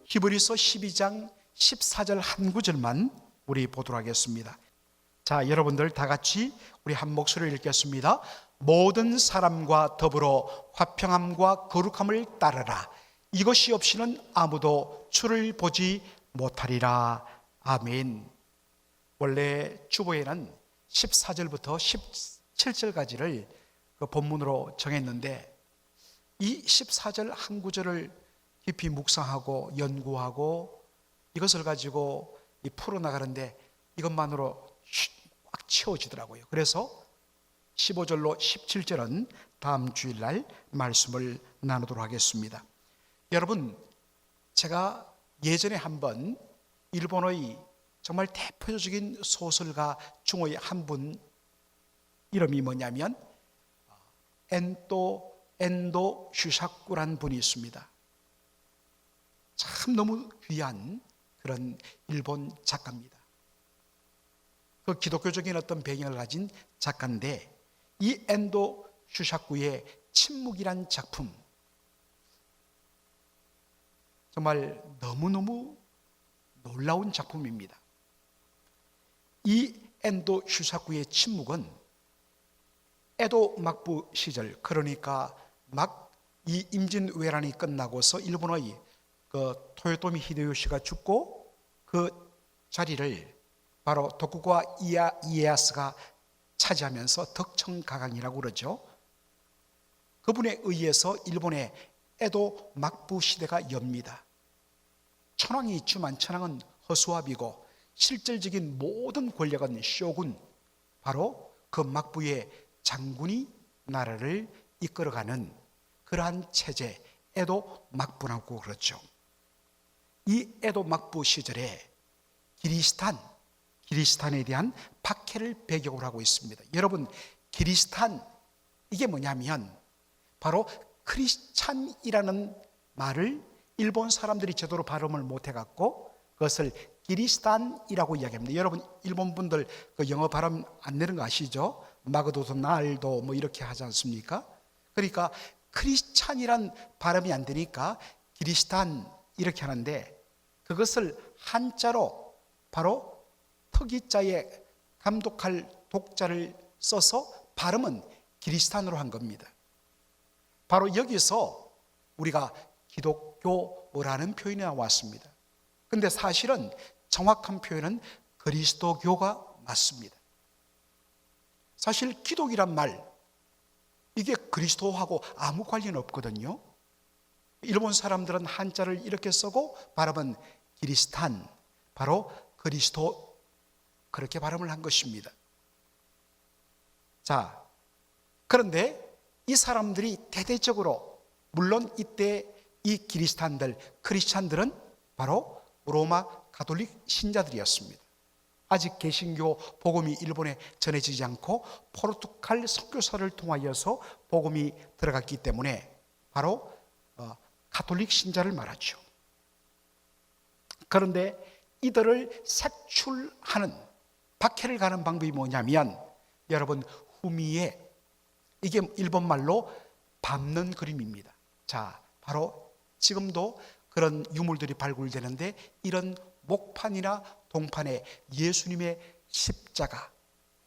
히브리서 12장 14절 한 구절만 우리 보도록 하겠습니다. 자, 여러분들 다 같이 우리 한 목소리로 읽겠습니다. 모든 사람과 더불어 화평함과 거룩함을 따르라. 이것이 없이는 아무도 주를 보지 못하리라. 아멘. 원래 주보에는 14절부터 17절까지를 그 본문으로 정했는데 이 14절 한 구절을 깊이 묵상하고 연구하고 이것을 가지고 풀어나가는데 이것만으로 꽉 채워지더라고요. 그래서 15절로 17절은 다음 주일날 말씀을 나누도록 하겠습니다. 여러분, 제가 예전에 한번 일본의 정말 대표적인 소설가 중의 한 분 이름이 뭐냐면 엔도 슈사쿠라는 분이 있습니다. 참 너무 귀한 그런 일본 작가입니다. 그 기독교적인 어떤 배경을 가진 작가인데 이 엔도 슈사쿠의 침묵이란 작품 정말 너무너무 놀라운 작품입니다. 이 엔도 슈사쿠의 침묵은 에도 막부 시절, 그러니까 막 이 임진왜란이 끝나고서 일본의 그 토요토미 히데요시가 죽고 그 자리를 바로 도쿠가와 이에야스가 차지하면서 덕청가강이라고 그러죠. 그분에 의해서 일본의 에도 막부 시대가 엽니다. 천황이 있지만 천황은 허수아비고 실질적인 모든 권력은 쇼군, 바로 그 막부의 장군이 나라를 이끌어가는 그러한 체제, 에도 막부라고 그러죠. 이 에도 막부 시절에 기리스탄에 대한 박해를 배경으로 하고 있습니다. 여러분, 기리스탄 이게 뭐냐면 바로 크리스찬이라는 말을 일본 사람들이 제대로 발음을 못해갖고 그것을 기리스탄이라고 이야기합니다. 여러분, 일본 분들 그 영어 발음 안 내는 거 아시죠? 마그도도 날도 뭐 이렇게 하지 않습니까? 그러니까 크리스찬이란 발음이 안 되니까 기리스탄 이렇게 하는데 그것을 한자로 바로 특이자에 감독할 독자를 써서 발음은 기리스탄으로 한 겁니다. 바로 여기서 우리가 기독교라는 표현이 나왔습니다. 근데 사실은 정확한 표현은 그리스도교가 맞습니다. 사실 기독이란 말 이게 그리스도하고 아무 관련 없거든요. 일본 사람들은 한자를 이렇게 쓰고 발음은 기리스탄, 바로 그리스도 그렇게 발음을 한 것입니다. 자, 그런데 이 사람들이 대대적으로 물론 이때 이 크리스찬들은 바로 로마 가톨릭 신자들이었습니다. 아직 개신교 복음이 일본에 전해지지 않고 포르투갈 선교사를 통하여서 복음이 들어갔기 때문에 바로 가톨릭 신자를 말하죠. 그런데 이들을 색출하는, 박해를 가는 방법이 뭐냐면 여러분, 후미에, 이게 일본말로 밟는 그림입니다. 자, 바로 지금도 그런 유물들이 발굴되는데 이런 목판이나 동판에 예수님의 십자가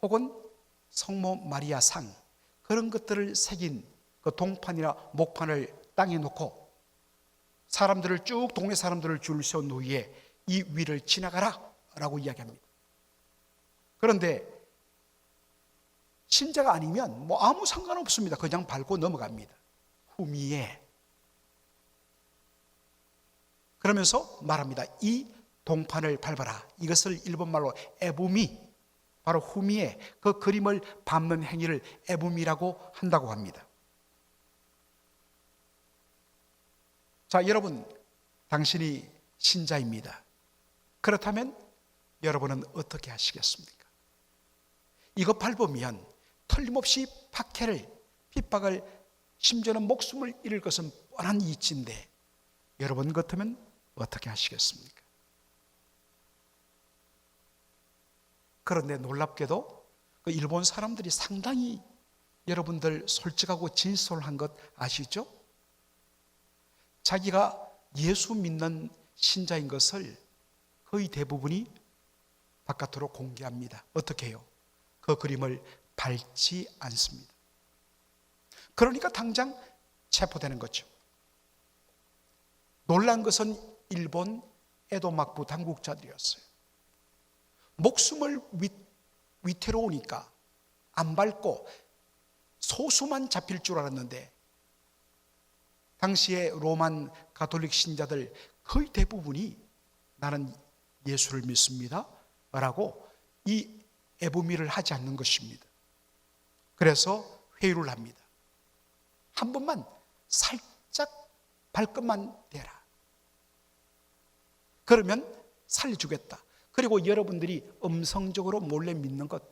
혹은 성모 마리아 상 그런 것들을 새긴 그 동판이나 목판을 땅에 놓고 사람들을 쭉 동네 사람들을 줄 세운 후에 이 위를 지나가라 라고 이야기합니다. 그런데 신자가 아니면 뭐 아무 상관없습니다. 그냥 밟고 넘어갑니다. 후미에. 그러면서 말합니다. 이 동판을 밟아라. 이것을 일본말로 에부미, 바로 후미에 그 그림을 밟는 행위를 에부미라고 한다고 합니다. 자, 여러분, 당신이 신자입니다. 그렇다면 여러분은 어떻게 하시겠습니까? 이거 밟으면 틀림없이 박해를, 핍박을, 심지어는 목숨을 잃을 것은 뻔한 이치인데 여러분 같으면 어떻게 하시겠습니까? 그런데 놀랍게도 그 일본 사람들이 상당히 여러분들 솔직하고 진솔한 것 아시죠? 자기가 예수 믿는 신자인 것을 거의 대부분이 바깥으로 공개합니다. 어떻게 해요? 그 그림을 밟지 않습니다. 그러니까 당장 체포되는 거죠. 놀란 것은 일본 에도막부 당국자들이었어요. 목숨을 위태로우니까 안 밟고 소수만 잡힐 줄 알았는데 당시에 로만 가톨릭 신자들 거의 대부분이 나는 예수를 믿습니다 라고 이 애부미를 하지 않는 것입니다. 그래서 회유를 합니다. 한 번만 살짝 발끝만 대라. 그러면 살려주겠다. 그리고 여러분들이 음성적으로 몰래 믿는 것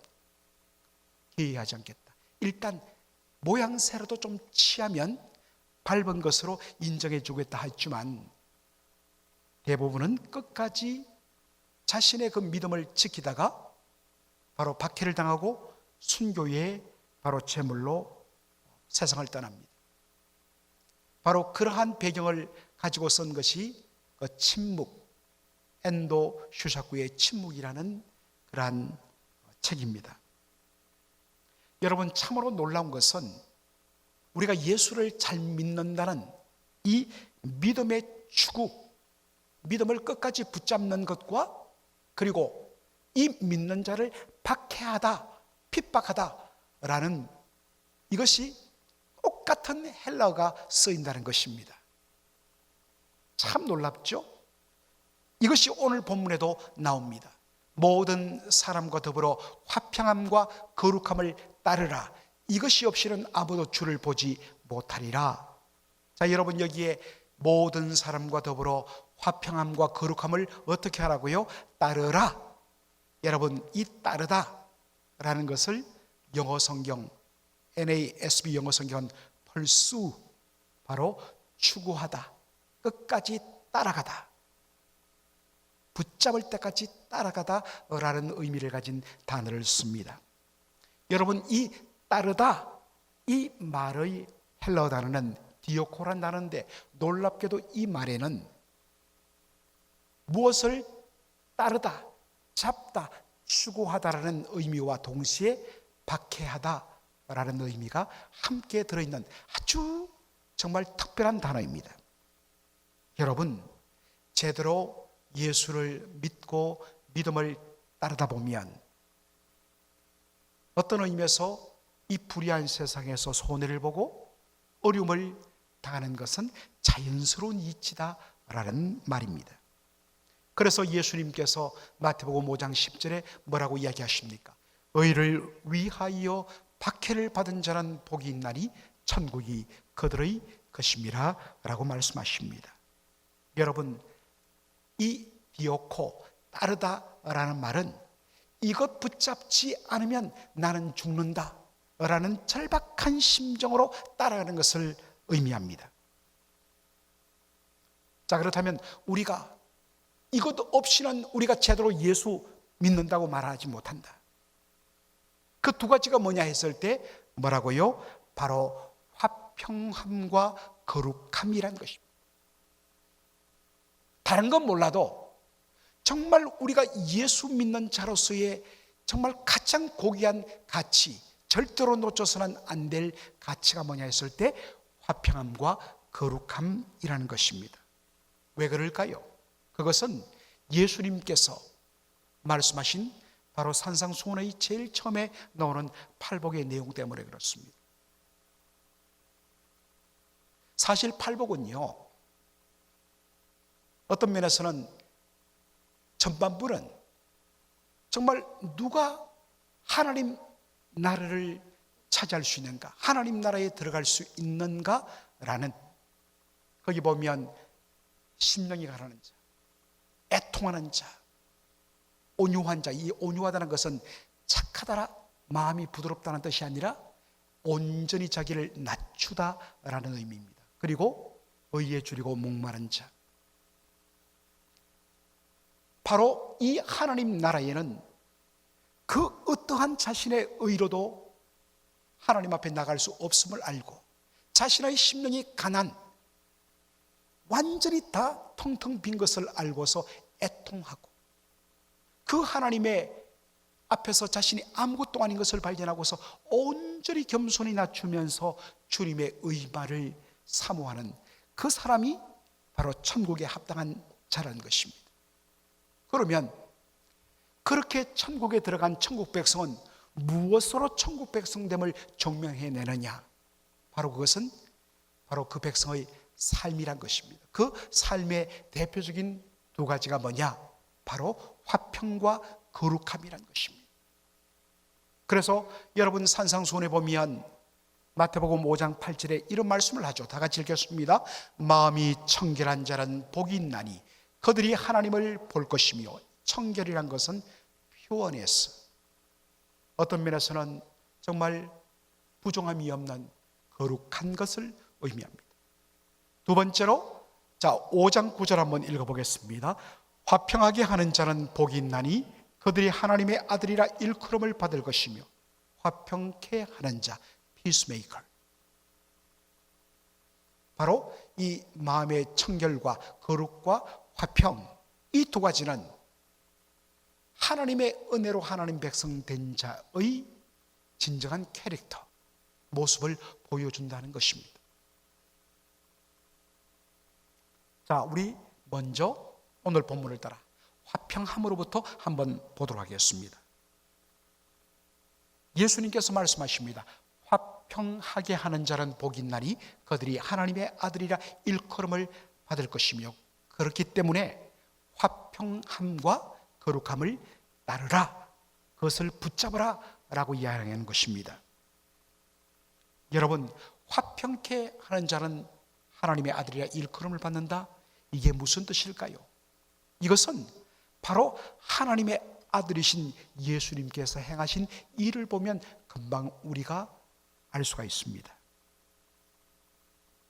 기회하지 않겠다. 일단 모양새라도 좀 취하면 밟은 것으로 인정해 주겠다 했지만 대부분은 끝까지 자신의 그 믿음을 지키다가 바로 박해를 당하고 순교의 바로 제물로 세상을 떠납니다. 바로 그러한 배경을 가지고 쓴 것이 그 침묵, 엔도 슈사쿠의 침묵이라는 그러한 책입니다. 여러분, 참으로 놀라운 것은 우리가 예수를 잘 믿는다는 이 믿음의 추구, 믿음을 끝까지 붙잡는 것과 그리고 이 믿는 자를 박해하다, 핍박하다라는 이것이 똑같은 헬라어가 쓰인다는 것입니다. 참 놀랍죠? 이것이 오늘 본문에도 나옵니다. 모든 사람과 더불어 화평함과 거룩함을 따르라. 이것이 없이는 아무도 주를 보지 못하리라. 자, 여러분, 여기에 모든 사람과 더불어 화평함과 거룩함을 어떻게 하라고요? 따르라. 여러분, 이 따르다라는 것을 영어 성경 NASB 영어 성경은 pursue, 바로 추구하다, 끝까지 따라가다, 붙잡을 때까지 따라가다라는 의미를 가진 단어를 씁니다. 여러분, 이 따르다, 이 말의 헬라어 단어는 디오코란 단어인데 놀랍게도 이 말에는 무엇을 따르다, 잡다, 추구하다라는 의미와 동시에 박해하다라는 의미가 함께 들어있는 아주 정말 특별한 단어입니다. 여러분, 제대로 예수를 믿고 믿음을 따르다 보면 어떤 의미에서 이 불의한 세상에서 손해를 보고 어려움을 당하는 것은 자연스러운 이치다라는 말입니다. 그래서 예수님께서 마태복음 5장 10절에 뭐라고 이야기하십니까? 의를 위하여 박해를 받은 자는 복이 있나니 천국이 그들의 것임이라 라고 말씀하십니다. 여러분, 이 디오코, 따르다라는 말은 이것 붙잡지 않으면 나는 죽는다 라는 절박한 심정으로 따라가는 것을 의미합니다. 자, 그렇다면 우리가 이것 없이는 우리가 제대로 예수 믿는다고 말하지 못한다. 그 두 가지가 뭐냐 했을 때 뭐라고요? 바로 화평함과 거룩함이란 것입니다. 다른 건 몰라도 정말 우리가 예수 믿는 자로서의 정말 가장 고귀한 가치, 절대로 놓쳐서는 안 될 가치가 뭐냐 했을 때 화평함과 거룩함이라는 것입니다. 왜 그럴까요? 그것은 예수님께서 말씀하신 바로 산상수훈의 제일 처음에 나오는 팔복의 내용 때문에 그렇습니다. 사실 팔복은요, 어떤 면에서는 전반부는 정말 누가 하나님 나라를 차지할 수 있는가, 하나님 나라에 들어갈 수 있는가라는, 거기 보면 심령이 가라는 자, 애통하는 자, 온유한 자. 이 온유하다는 것은 착하다라, 마음이 부드럽다는 뜻이 아니라 온전히 자기를 낮추다라는 의미입니다. 그리고 의에 줄이고 목마른 자. 바로 이 하나님 나라에는 그 어떠한 자신의 의로도 하나님 앞에 나갈 수 없음을 알고 자신의 심령이 가난, 완전히 다 텅텅 빈 것을 알고서 애통하고 그 하나님의 앞에서 자신이 아무것도 아닌 것을 발견하고서 온전히 겸손히 낮추면서 주님의 의마를 사모하는 그 사람이 바로 천국에 합당한 자라는 것입니다. 그러면 그렇게 천국에 들어간 천국 백성은 무엇으로 천국 백성됨을 증명해내느냐? 바로 그것은 바로 그 백성의 삶이란 것입니다. 그 삶의 대표적인 두 가지가 뭐냐? 바로 화평과 거룩함이란 것입니다. 그래서 여러분 산상수훈에 보면 마태복음 5장 8절에 이런 말씀을 하죠. 다 같이 읽겠습니다. 마음이 청결한 자는 복이 있나니 그들이 하나님을 볼 것이며, 청결이란 것은 표현에서 어떤 면에서는 정말 부정함이 없는 거룩한 것을 의미합니다. 두 번째로 5장 9절 한번 읽어보겠습니다. 화평하게 하는 자는 복이 있나니 그들이 하나님의 아들이라 일컬음을 받을 것이며, 화평케 하는 자, 피스메이커, 바로 이 마음의 청결과 거룩과 화평, 이 두 가지는 하나님의 은혜로 하나님 백성 된 자의 진정한 캐릭터, 모습을 보여준다는 것입니다. 자, 우리 먼저 오늘 본문을 따라 화평함으로부터 한번 보도록 하겠습니다. 예수님께서 말씀하십니다. 화평하게 하는 자는 복이 있나니 그들이 하나님의 아들이라 일컬음을 받을 것이며, 그렇기 때문에 화평함과 거룩함을 따르라, 그것을 붙잡으라 라고 이야기하는 것입니다. 여러분, 화평케 하는 자는 하나님의 아들이라 일컬음을 받는다, 이게 무슨 뜻일까요? 이것은 바로 하나님의 아들이신 예수님께서 행하신 일을 보면 금방 우리가 알 수가 있습니다.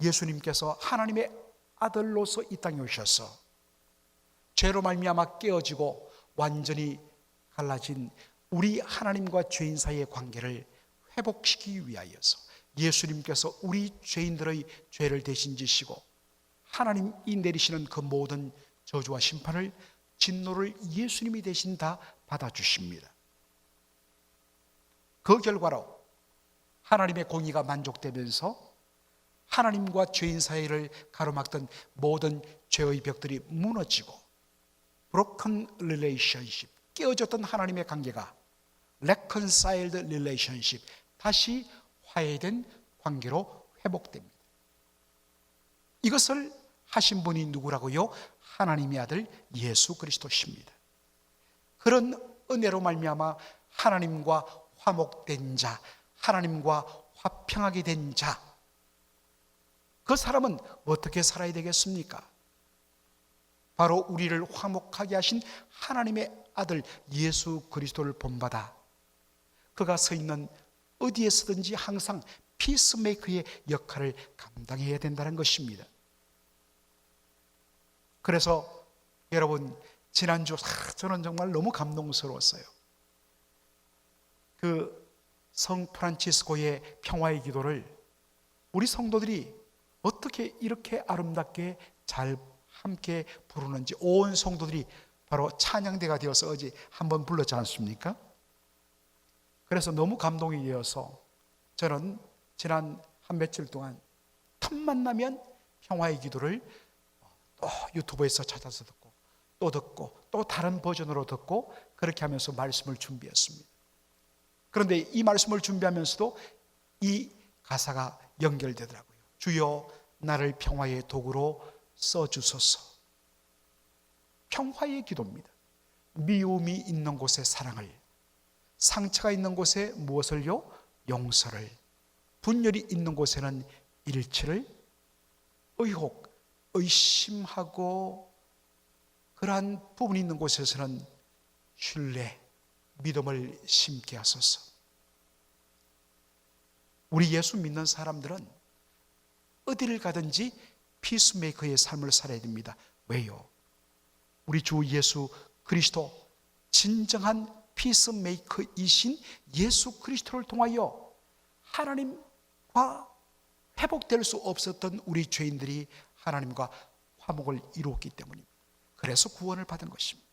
예수님께서 하나님의 아들로서 이 땅에 오셔서 죄로 말미암아 깨어지고 완전히 갈라진 우리 하나님과 죄인 사이의 관계를 회복시키기 위하여서 예수님께서 우리 죄인들의 죄를 대신 지시고 하나님이 내리시는 그 모든 저주와 심판을, 진노를 예수님이 대신 다 받아주십니다. 그 결과로 하나님의 공의가 만족되면서 하나님과 죄인 사이를 가로막던 모든 죄의 벽들이 무너지고 broken relationship, 깨어졌던 하나님의 관계가 reconciled relationship, 다시 화해된 관계로 회복됩니다. 이것을 하신 분이 누구라고요? 하나님의 아들 예수 그리스도십니다. 그런 은혜로 말미암아 하나님과 화목된 자, 하나님과 화평하게 된 자, 그 사람은 어떻게 살아야 되겠습니까? 바로 우리를 화목하게 하신 하나님의 아들 예수 그리스도를 본받아 그가 서 있는 어디에서든지 항상 피스메이커의 역할을 감당해야 된다는 것입니다. 그래서 여러분, 지난주 저는 정말 너무 감동스러웠어요. 그 성 프란치스코의 평화의 기도를 우리 성도들이 어떻게 이렇게 아름답게 잘 함께 부르는지, 온 성도들이 바로 찬양대가 되어서 어제 한번 불렀지 않습니까? 그래서 너무 감동이 되어서 저는 지난 한 며칠 동안 틈만 나면 평화의 기도를 또 유튜브에서 찾아서 듣고 또 다른 버전으로 듣고 그렇게 하면서 말씀을 준비했습니다. 그런데 이 말씀을 준비하면서도 이 가사가 연결되더라고요. 주여 나를 평화의 도구로 써주소서. 평화의 기도입니다. 미움이 있는 곳에 사랑을, 상처가 있는 곳에 무엇을요? 용서를, 분열이 있는 곳에는 일치를, 의혹, 의심하고 그러한 부분이 있는 곳에서는 신뢰, 믿음을 심게 하소서. 우리 예수 믿는 사람들은 어디를 가든지 피스메이커의 삶을 살아야 됩니다. 왜요? 우리 주 예수 그리스도, 진정한 피스메이커이신 예수 그리스도를 통하여 하나님과 회복될 수 없었던 우리 죄인들이 하나님과 화목을 이루었기 때문입니다. 그래서 구원을 받은 것입니다.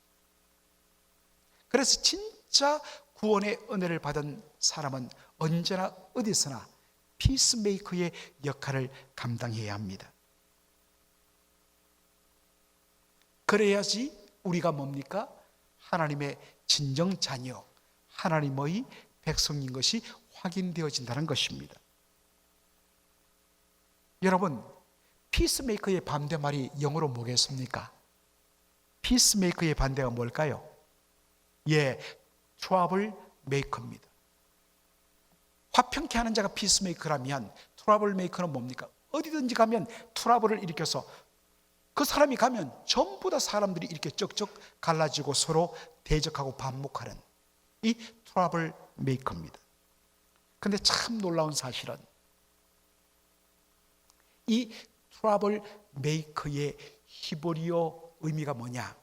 그래서 진짜 구원의 은혜를 받은 사람은 언제나 어디서나 피스메이커의 역할을 감당해야 합니다. 그래야지 우리가 뭡니까? 하나님의 진정 자녀, 하나님의 백성인 것이 확인되어진다는 것입니다. 여러분, 피스메이커의 반대말이 영어로 뭐겠습니까? 피스메이커의 반대가 뭘까요? 트러블 메이커입니다. 화평케 하는 자가 피스메이커라면 트러블 메이커는 뭡니까? 어디든지 가면 트러블을 일으켜서 그 사람이 가면 전부 다 사람들이 이렇게 쩍쩍 갈라지고 서로 대적하고 반목하는 이 트러블 메이커입니다. 근데 참 놀라운 사실은 이 트러블 메이커의 히브리어 의미가 뭐냐?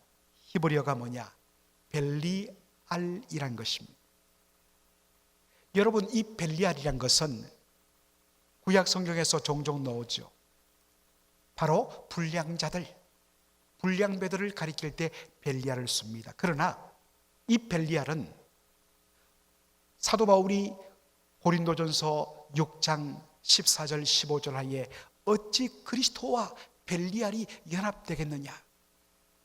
히브리어가 뭐냐? 벨리알이란 것입니다. 여러분, 이 벨리알이란 것은 구약 성경에서 종종 나오죠. 바로 불량자들, 불량배들을 가리킬 때 벨리알을 씁니다. 그러나 이 벨리알은 사도 바울이 고린도전서 6장 14절 15절 하에 어찌 그리스도와 벨리알이 연합되겠느냐?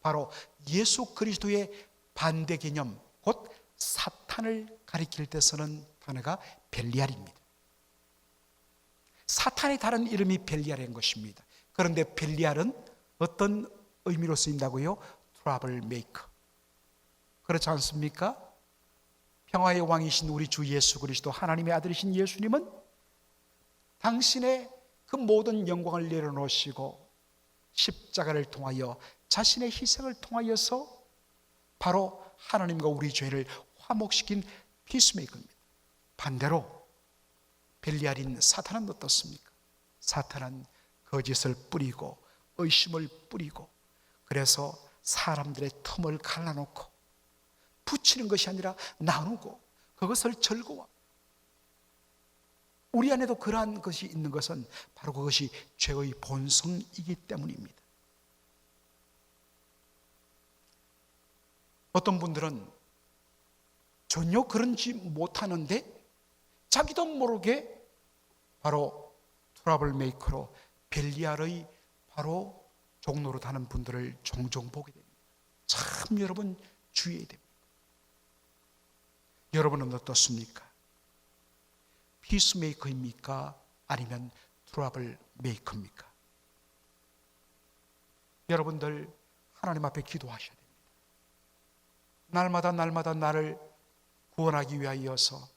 바로 예수 그리스도의 반대 개념, 곧 사탄을 가리킬 때 쓰는 단어가 벨리알입니다. 사탄의 다른 이름이 벨리알인 것입니다. 그런데 벨리알은 어떤 의미로 쓰인다고요? 트러블 메이커. 그렇지 않습니까? 평화의 왕이신 우리 주 예수 그리스도, 하나님의 아들이신 예수님은 당신의 그 모든 영광을 내려놓으시고 십자가를 통하여 자신의 희생을 통하여서 바로 하나님과 우리 죄를 화목시킨 피스메이커입니다. 반대로 벨리알인 사탄은 어떻습니까? 사탄은 거짓을 뿌리고 의심을 뿌리고 그래서 사람들의 틈을 갈라놓고 붙이는 것이 아니라 나누고 그것을 즐거워. 우리 안에도 그러한 것이 있는 것은 바로 그것이 죄의 본성이기 때문입니다. 어떤 분들은 전혀 그런지 못하는데 자기도 모르게 바로 트러블 메이커로 벨리알의 바로 종로로 다는 분들을 종종 보게 됩니다. 참 여러분 주의해야 됩니다. 여러분은 어떻습니까? 피스메이커입니까? 아니면 트러블 메이커입니까? 여러분들 하나님 앞에 기도하셔야 됩니다. 날마다 나를 구원하기 위하여서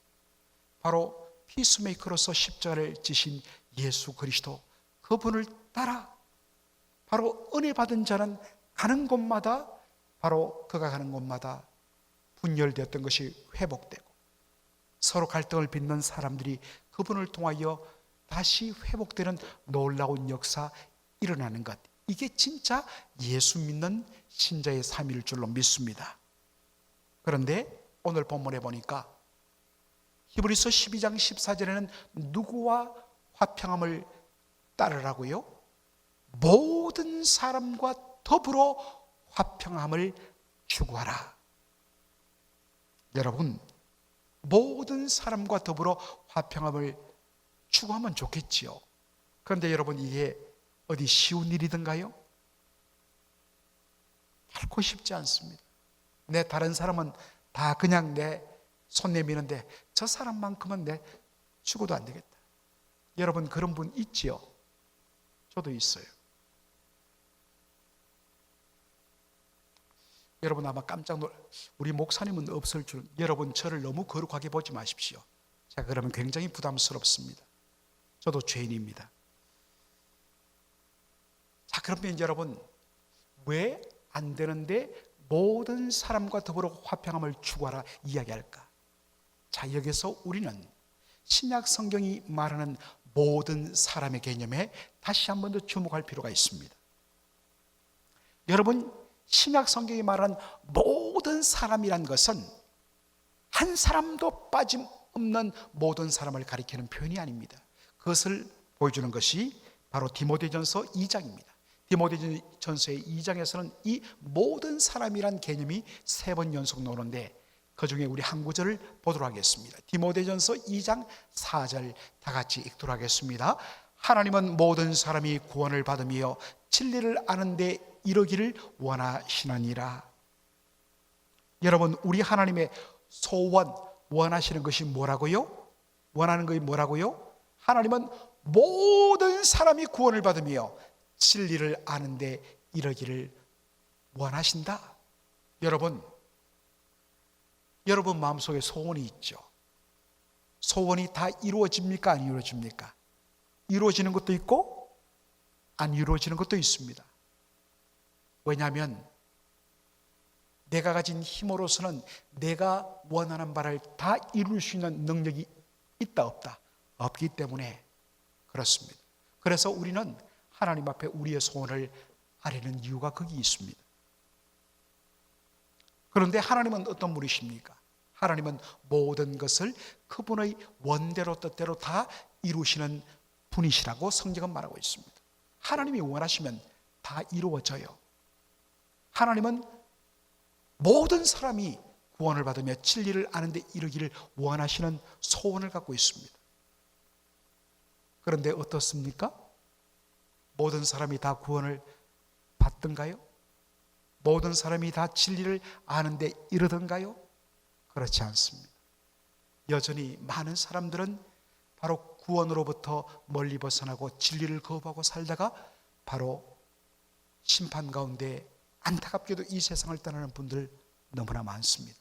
바로 피스메이커로서 십자가를 지신 예수 그리스도, 그분을 따라 바로 은혜 받은 자는 가는 곳마다 바로 그가 가는 곳마다 분열되었던 것이 회복되고 서로 갈등을 빚는 사람들이 그분을 통하여 다시 회복되는 놀라운 역사 일어나는 것, 이게 진짜 예수 믿는 신자의 삶일 줄로 믿습니다. 그런데 오늘 본문에 보니까 히브리서 12장 14절에는 누구와 화평함을 따르라고요? 모든 사람과 더불어 화평함을 추구하라. 여러분, 모든 사람과 더불어 화평함을 추구하면 좋겠지요. 그런데 여러분, 이게 어디 쉬운 일이든가요? 결코 쉽지 않습니다. 내 다른 사람은 다 그냥 내 손 내미는데 저 사람만큼은 내 죽어도 안 되겠다. 여러분 그런 분 있지요? 저도 있어요. 여러분 아마 깜짝 놀라, 우리 목사님은 없을 줄. 여러분 저를 너무 거룩하게 보지 마십시오. 제가 그러면 굉장히 부담스럽습니다. 저도 죄인입니다. 자, 그러면 여러분 왜 안 되는데 모든 사람과 더불어 화평함을 추구하라 이야기할까? 자, 여기서 우리는 신약 성경이 말하는 모든 사람의 개념에 다시 한 번 더 주목할 필요가 있습니다. 여러분, 신약 성경이 말하는 모든 사람이란 것은 한 사람도 빠짐없는 모든 사람을 가리키는 표현이 아닙니다. 그것을 보여주는 것이 바로 디모데전서 2장입니다. 디모데전서의 2장에서는 이 모든 사람이란 개념이 3번 연속 나오는데 그 중에 우리 한 구절을 보도록 하겠습니다. 디모데전서 2장 4절 다 같이 읽도록 하겠습니다. 하나님은 모든 사람이 구원을 받으며 진리를 아는 데 이르기를 원하시느니라. 여러분, 우리 하나님의 소원, 원하시는 것이 뭐라고요? 원하는 것이 뭐라고요? 하나님은 모든 사람이 구원을 받으며 진리를 아는 데 이르기를 원하신다. 여러분 마음속에 소원이 있죠. 소원이 다 이루어집니까? 안 이루어집니까? 이루어지는 것도 있고 안 이루어지는 것도 있습니다. 왜냐하면 내가 가진 힘으로서는 내가 원하는 바를 다 이룰 수 있는 능력이 있다 없다? 없기 때문에 그렇습니다. 그래서 우리는 하나님 앞에 우리의 소원을 아뢰는 이유가 거기 있습니다. 그런데 하나님은 어떤 분이십니까? 하나님은 모든 것을 그분의 원대로 뜻대로 다 이루시는 분이시라고 성경은 말하고 있습니다. 하나님이 원하시면 다 이루어져요. 하나님은 모든 사람이 구원을 받으며 진리를 아는 데 이르기를 원하시는 소원을 갖고 있습니다. 그런데 어떻습니까? 모든 사람이 다 구원을 받던가요? 모든 사람이 다 진리를 아는 데 이르던가요? 그렇지 않습니다. 여전히 많은 사람들은 바로 구원으로부터 멀리 벗어나고 진리를 거부하고 살다가 바로 심판 가운데 안타깝게도 이 세상을 떠나는 분들 너무나 많습니다.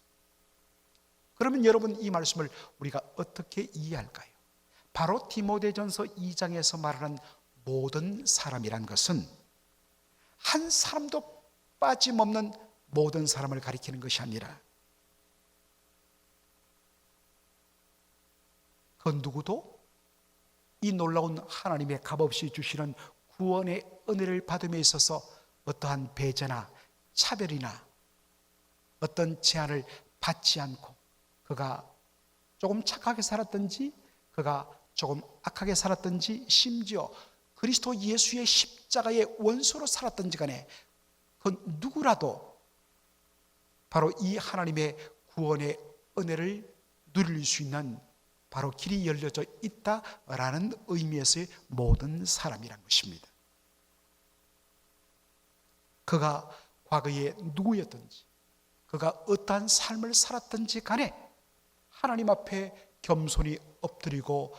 그러면 여러분, 이 말씀을 우리가 어떻게 이해할까요? 바로 디모데전서 2장에서 말하는 모든 사람이란 것은 한 사람도 빠짐없는 모든 사람을 가리키는 것이 아니라 그 누구도 이 놀라운 하나님의 값없이 주시는 구원의 은혜를 받음에 있어서 어떠한 배제나 차별이나 어떤 제한을 받지 않고 그가 조금 착하게 살았든지 그가 조금 악하게 살았든지 심지어 그리스도 예수의 십자가의 원수로 살았든지 간에 그 누구라도 바로 이 하나님의 구원의 은혜를 누릴 수 있는 바로 길이 열려져 있다라는 의미에서의 모든 사람이란 것입니다. 그가 과거에 누구였든지 그가 어떠한 삶을 살았든지 간에 하나님 앞에 겸손히 엎드리고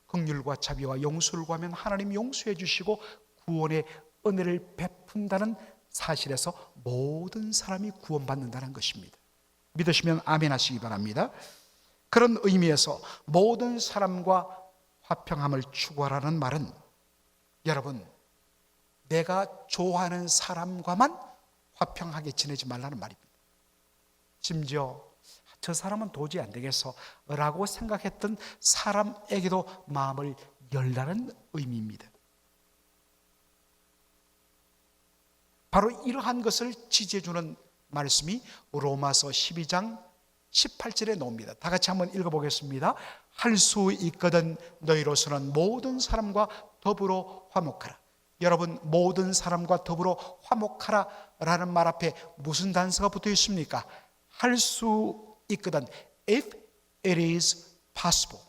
긍휼과 자비와 용서를 구하면 하나님 용서해 주시고 구원의 은혜를 베푼다는 사실에서 모든 사람이 구원받는다는 것입니다. 믿으시면 아멘 하시기 바랍니다. 그런 의미에서 모든 사람과 화평함을 추구하라는 말은 여러분, 내가 좋아하는 사람과만 화평하게 지내지 말라는 말입니다. 심지어 저 사람은 도저히 안 되겠어 라고 생각했던 사람에게도 마음을 열라는 의미입니다. 바로 이러한 것을 지지해주는 말씀이 로마서 12장 18절에 나옵니다. 다 같이 한번 읽어보겠습니다. 할 수 있거든 너희로서는 모든 사람과 더불어 화목하라. 여러분, 모든 사람과 더불어 화목하라 라는 말 앞에 무슨 단서가 붙어 있습니까? 할 수 있거든, if it is possible.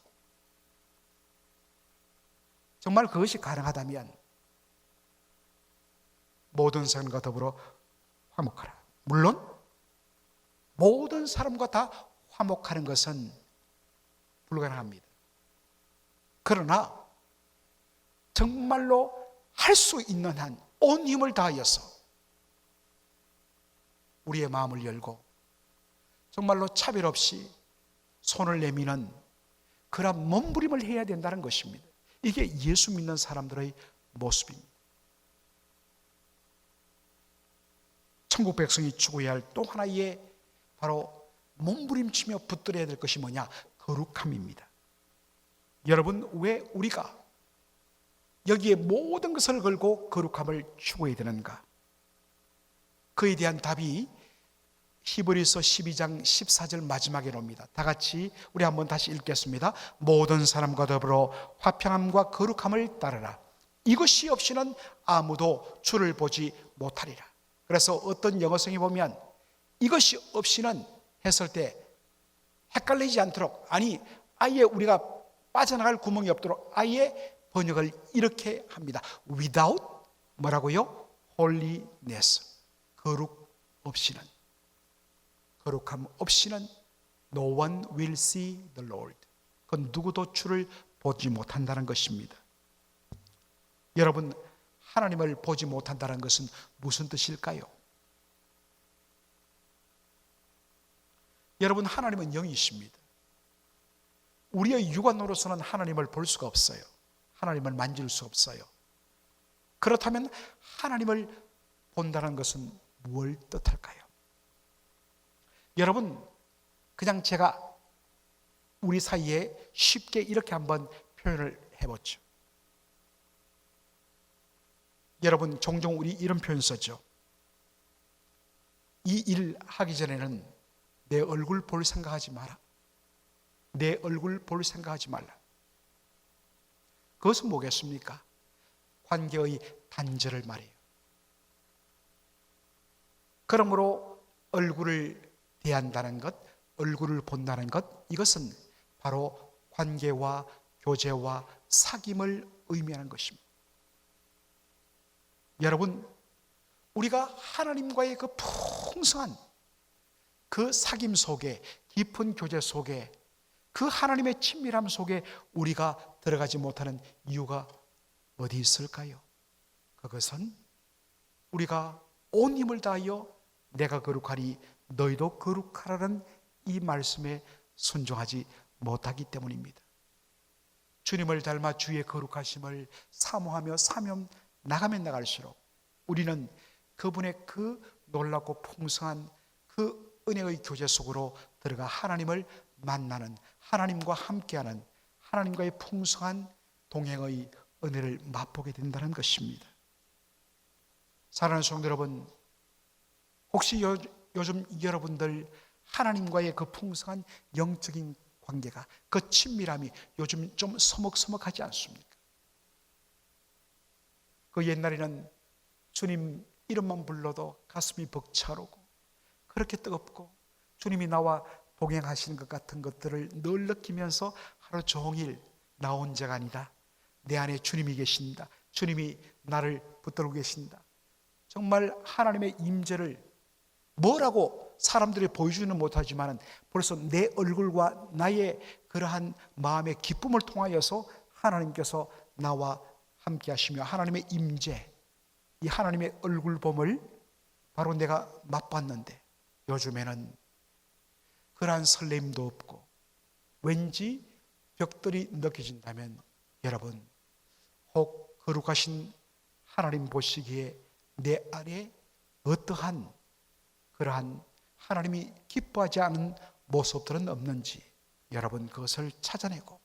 정말 그것이 가능하다면 모든 사람과 더불어 화목하라. 물론 모든 사람과 다 화목하는 것은 불가능합니다. 그러나 정말로 할 수 있는 한 온 힘을 다하여서 우리의 마음을 열고 정말로 차별 없이 손을 내미는 그런 몸부림을 해야 된다는 것입니다. 이게 예수 믿는 사람들의 모습입니다. 천국 백성이 추구해야 할 또 하나의 바로 몸부림치며 붙들어야 될 것이 뭐냐? 거룩함입니다. 여러분, 왜 우리가 여기에 모든 것을 걸고 거룩함을 추구해야 되는가? 그에 대한 답이 히브리서 12장 14절 마지막에 나옵니다. 다 같이 우리 한번 다시 읽겠습니다. 모든 사람과 더불어 화평함과 거룩함을 따르라. 이것이 없이는 아무도 주를 보지 못하리라. 그래서 어떤 영어성에 보면 이것이 없이는 했을 때 헷갈리지 않도록, 아니 아예 우리가 빠져나갈 구멍이 없도록 아예 번역을 이렇게 합니다. Without 뭐라고요? Holiness, 거룩 없이는, 거룩함 없이는 No one will see the Lord. 그건 누구도 주를 보지 못한다는 것입니다. 여러분, 하나님을 보지 못한다는 것은 무슨 뜻일까요? 여러분, 하나님은 영이십니다. 우리의 육안으로서는 하나님을 볼 수가 없어요. 하나님을 만질 수 없어요. 그렇다면 하나님을 본다는 것은 뭘 뜻할까요? 여러분, 그냥 제가 우리 사이에 쉽게 이렇게 한번 표현을 해보죠. 여러분, 종종 우리 이런 표현 쓰죠. 이 일 하기 전에는 내 얼굴 볼 생각하지 마라. 내 얼굴 볼 생각하지 말라. 그것은 뭐겠습니까? 관계의 단절을 말해요. 그러므로 얼굴을 대한다는 것, 얼굴을 본다는 것, 이것은 바로 관계와 교제와 사귐을 의미하는 것입니다. 여러분, 우리가 하나님과의 그 풍성한 그 사귐 속에, 깊은 교제 속에, 그 하나님의 친밀함 속에 우리가 들어가지 못하는 이유가 어디 있을까요? 그것은 우리가 온 힘을 다하여 내가 거룩하니 너희도 거룩하라는 이 말씀에 순종하지 못하기 때문입니다. 주님을 닮아 주의 거룩하심을 사모하며 사명 나가면 나갈수록 우리는 그분의 그 놀랍고 풍성한 그 은혜의 교제 속으로 들어가 하나님을 만나는, 하나님과 함께하는, 하나님과의 풍성한 동행의 은혜를 맛보게 된다는 것입니다. 사랑하는 성도 여러분, 혹시 요즘 여러분들 하나님과의 그 풍성한 영적인 관계가, 그 친밀함이 요즘 좀 서먹서먹하지 않습니까? 그 옛날에는 주님 이름만 불러도 가슴이 벅차오르고 그렇게 뜨겁고 주님이 나와 동행하시는 것 같은 것들을 늘 느끼면서 하루 종일 나 혼자가 아니다, 내 안에 주님이 계신다, 주님이 나를 붙들고 계신다, 정말 하나님의 임재를 뭐라고 사람들이 보여주지는 못하지만 벌써 내 얼굴과 나의 그러한 마음의 기쁨을 통하여서 하나님께서 나와 함께 하시며 하나님의 임재, 이 하나님의 얼굴봄을 바로 내가 맛봤는데 요즘에는 그러한 설렘도 없고 왠지 벽들이 느껴진다면 여러분, 혹 거룩하신 하나님 보시기에 내 안에 어떠한 그러한 하나님이 기뻐하지 않은 모습들은 없는지 여러분 그것을 찾아내고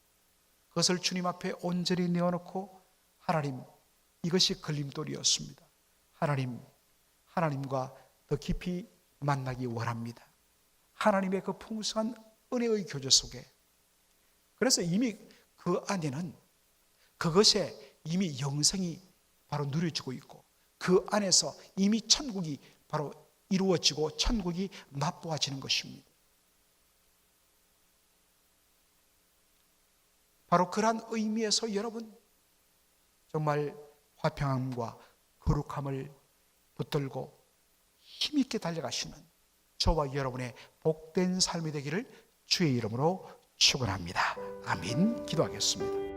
그것을 주님 앞에 온전히 내어놓고 하나님, 이것이 걸림돌이었습니다. 하나님과 더 깊이 만나기 원합니다. 하나님의 그 풍성한 은혜의 교제 속에, 그래서 이미 그 안에는 그것에 이미 영생이 바로 누려지고 있고 그 안에서 이미 천국이 바로 이루어지고 천국이 맛보아지는 것입니다. 바로 그러한 의미에서 여러분 정말 화평함과 거룩함을 붙들고 힘있게 달려가시는 저와 여러분의 복된 삶이 되기를 주의 이름으로 축원합니다. 아멘. 기도하겠습니다.